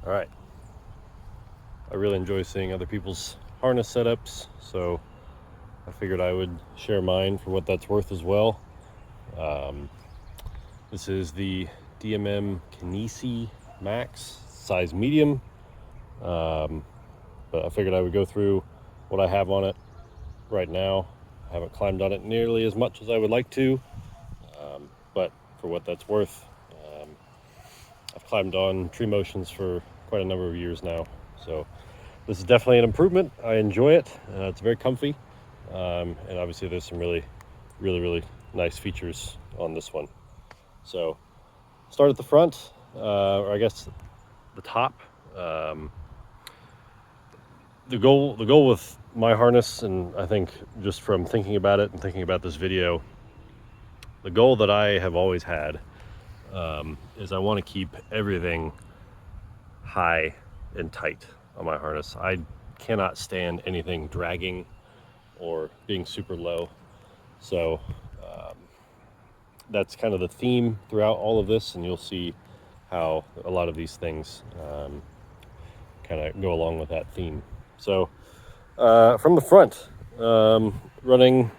All right. I really enjoy seeing other people's harness setups, so I figured I would share mine for what that's worth as well. This is the DMM Kinisi Max, size medium, but I figured I would go through what I have on it right now. I haven't climbed on it nearly as much as I would like to, but for what that's worth, I've climbed on Tree Motions for quite a number of years now, so this is definitely an improvement. I enjoy it. It's very comfy, and obviously there's some really nice features on this one. So start at the front, or I guess the top. The goal with my harness, and I think just from thinking about it and thinking about this video, the goal that I have always had is I want to keep everything high and tight on my harness. I cannot stand anything dragging or being super low. So that's kind of the theme throughout all of this, and you'll see how a lot of these things kind of go along with that theme. So from the front, running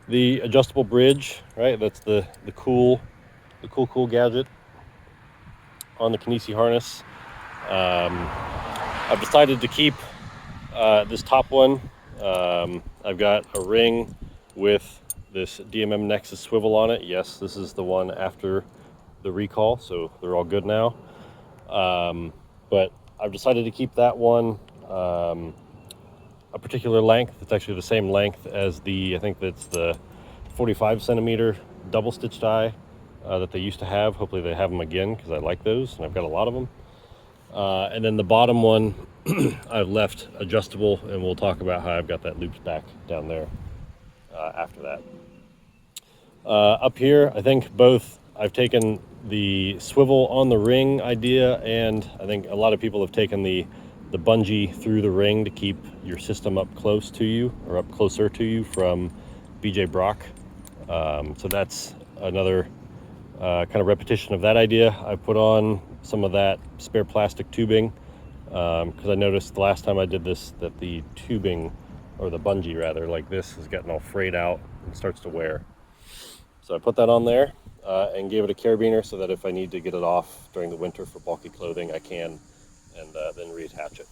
the adjustable bridge, right? That's the cool gadget on the Kinisi harness. I've decided to keep this top one. I've got a ring with this DMM Nexus swivel on it. Yes, this is the one after the recall, so they're all good now. But I've decided to keep that one a particular length. It's actually the same length as I think that's the 45 centimeter double stitched eye that they used to have. Hopefully they have them again, because I like those and I've got a lot of them. And then the bottom one I've left adjustable, and we'll talk about how I've got that looped back down there after that. Up here, I think both I've taken the swivel on the ring idea, and I think a lot of people have taken the bungee through the ring to keep your system up close to you, or up closer to you, from BJ Brock. So that's another kind of repetition of that idea. I put on some of that spare plastic tubing because I noticed the last time I did this that the tubing, or the bungee rather, like this, has gotten all frayed out and starts to wear. So I put that on there and gave it a carabiner so that if I need to get it off during the winter for bulky clothing, I can, and then reattach it.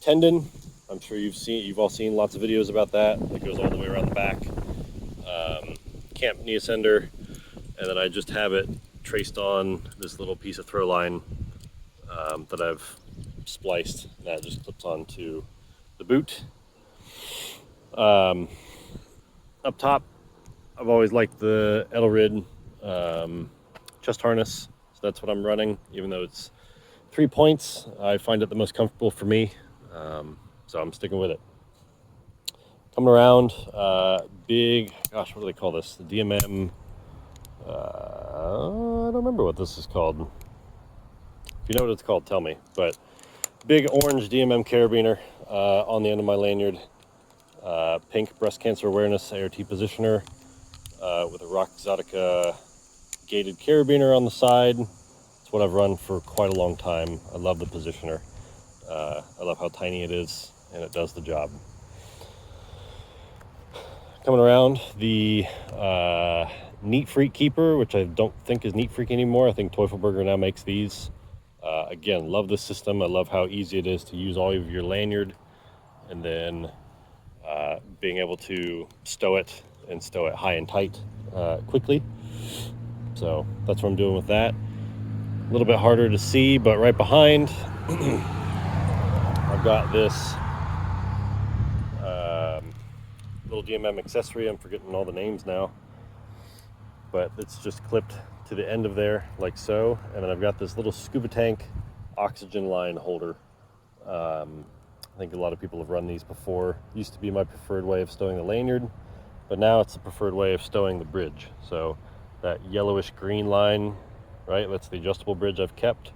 Tendon, I'm sure you've all seen lots of videos about that. It goes all the way around the back. Camp knee ascender, and then I just have it traced on this little piece of throw line that I've spliced. That just clips onto the boot. Up top, I've always liked the Edelrid chest harness, so that's what I'm running. Even though it's 3 points, I find it the most comfortable for me, so I'm sticking with it. Coming around, big, gosh, what do they call this? The DMM, I don't remember what this is called. If you know what it's called, tell me. But big orange DMM carabiner on the end of my lanyard. Pink breast cancer awareness ART positioner with a Rock Exotica gated carabiner on the side. It's what I've run for quite a long time. I love the positioner. I love how tiny it is, and it does the job. Coming around, the Neat Freak Keeper, which I don't think is Neat Freak anymore. I think Teufelberger now makes these. Again, love this system. I love how easy it is to use all of your lanyard, and then being able to stow it high and tight quickly. So that's what I'm doing with that. A little bit harder to see, but right behind I've got this little DMM accessory. I'm forgetting all the names now, but it's just clipped to the end of there like so, and then I've got this little scuba tank oxygen line holder. I think a lot of people have run these before. It used to be my preferred way of stowing the lanyard, but now it's the preferred way of stowing the bridge. So that yellowish green line, right, that's the adjustable bridge I've kept.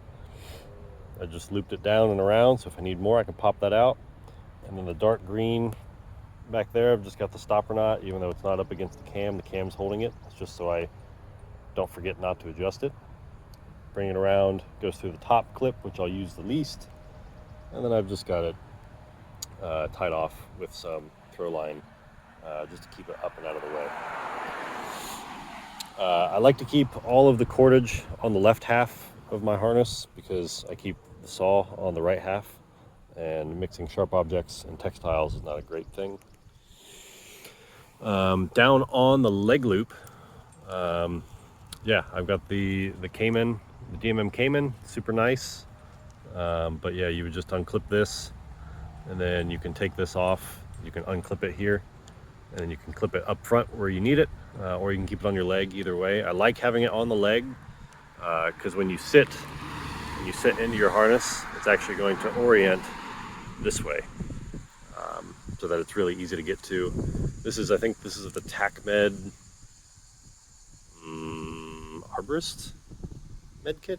I just looped it down and around, so if I need more I can pop that out. And then the dark green back there, I've just got the stopper knot. Even though it's not up against the cam's holding it. It's just so I don't forget not to adjust it. bring it around, goes through the top clip, which I'll use the least, and then I've just got it tied off with some throw line just to keep it up and out of the way. I like to keep all of the cordage on the left half of my harness because I keep the saw on the right half, and mixing sharp objects and textiles is not a great thing. Down on the leg loop, yeah, I've got the Cayman, the DMM Cayman, super nice. But yeah, you would just unclip this, and then you can take this off. You can unclip it here, and then you can clip it up front where you need it, or you can keep it on your leg. Either way, I like having it on the leg because when you sit into your harness, it's actually going to orient this way, so that it's really easy to get to. I think this is the TACMed Arborist med kit.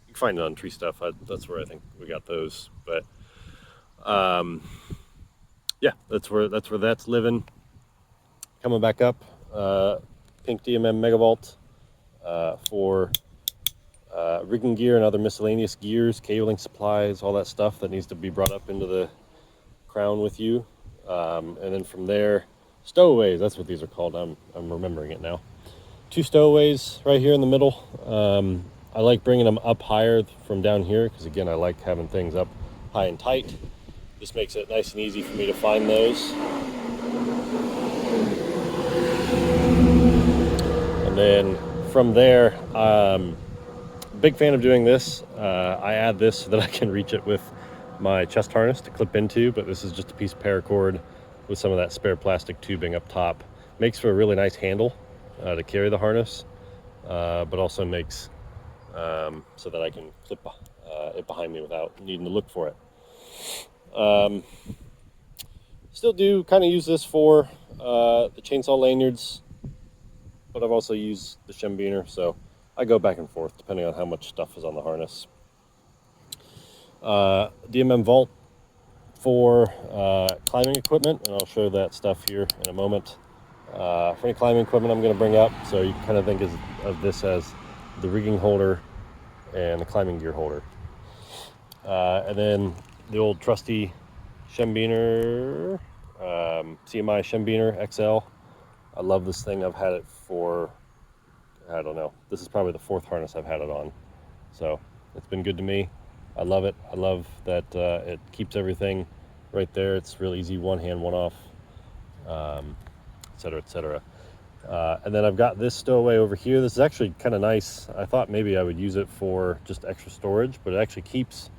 You can find it on Tree Stuff. That's where I think we got those. But yeah, that's where that's living. Coming back up, pink DMM Megavolt for rigging gear and other miscellaneous gears, cabling supplies, all that stuff that needs to be brought up into the crown with you. And then from there, Stowaways, that's what these are called. I'm remembering it now. 2 Stowaways right here in the middle. I like bringing them up higher from down here because, again, I like having things up high and tight. This makes it nice and easy for me to find those. And then from there, big fan of doing this. I add this so that I can reach it with my chest harness to clip into, but this is just a piece of paracord with some of that spare plastic tubing up top. Makes for a really nice handle to carry the harness, but also makes so that I can clip it behind me without needing to look for it. Still do kind of use this for the chainsaw lanyards, but I've also used the shembiner, so I go back and forth depending on how much stuff is on the harness. DMM Vault for climbing equipment, and I'll show that stuff here in a moment. For any climbing equipment I'm going to bring up, so you can kind of think of this as the rigging holder and the climbing gear holder. And then the old trusty shembiner, CMI shembiner XL. I love this thing. I've had it for, I don't know, this is probably the 4th harness I've had it on. So it's been good to me. I love it. I love that it keeps everything right there. It's real easy, one hand, one off, etc., etc. And then I've got this stowaway over here. This is actually kind of nice. I thought maybe I would use it for just extra storage, but it actually keeps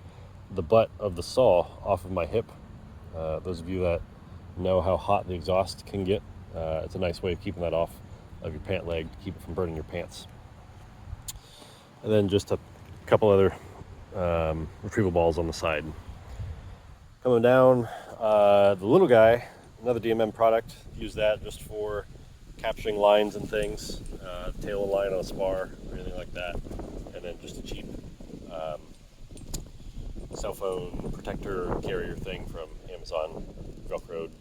the butt of the saw off of my hip. Those of you that know how hot the exhaust can get, it's a nice way of keeping that off of your pant leg to keep it from burning your pants. And then just a couple other retrieval balls on the side. Coming down, the little guy, another DMM product. Use that just for capturing lines and things, tail a line on a spar or anything like that. And then just a cheap cell phone protector carrier thing from Amazon, Velcroed,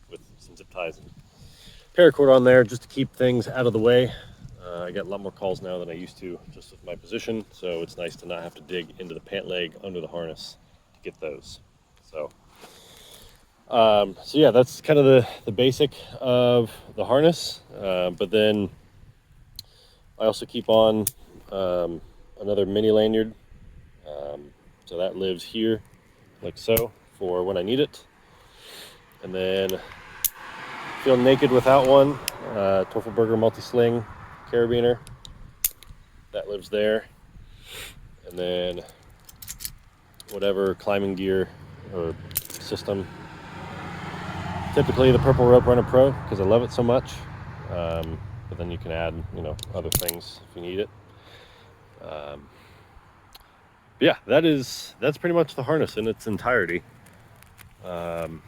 with some zip ties and paracord on there just to keep things out of the way. I get a lot more calls now than I used to just with my position, so it's nice to not have to dig into the pant leg under the harness to get those. So yeah, that's kind of the basic of the harness, but then I also keep on another mini lanyard, so that lives here like so for when I need it. And then feel naked without one, Toffelberger multi-sling carabiner, that lives there. And then whatever climbing gear or system, typically the Purple Rope Runner Pro because I love it so much, but then you can add, you know, other things if you need it. Yeah, that's pretty much the harness in its entirety. I'm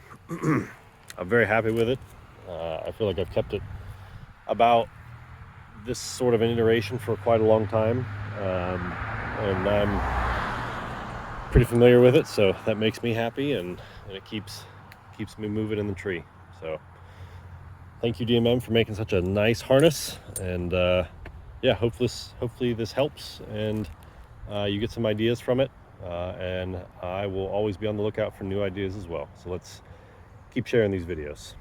very happy with it. I feel like I've kept it about this sort of an iteration for quite a long time, and I'm pretty familiar with it, so that makes me happy, and it keeps me moving in the tree. So thank you, DMM, for making such a nice harness, and yeah, hopefully this helps, and you get some ideas from it. And I will always be on the lookout for new ideas as well. So let's keep sharing these videos.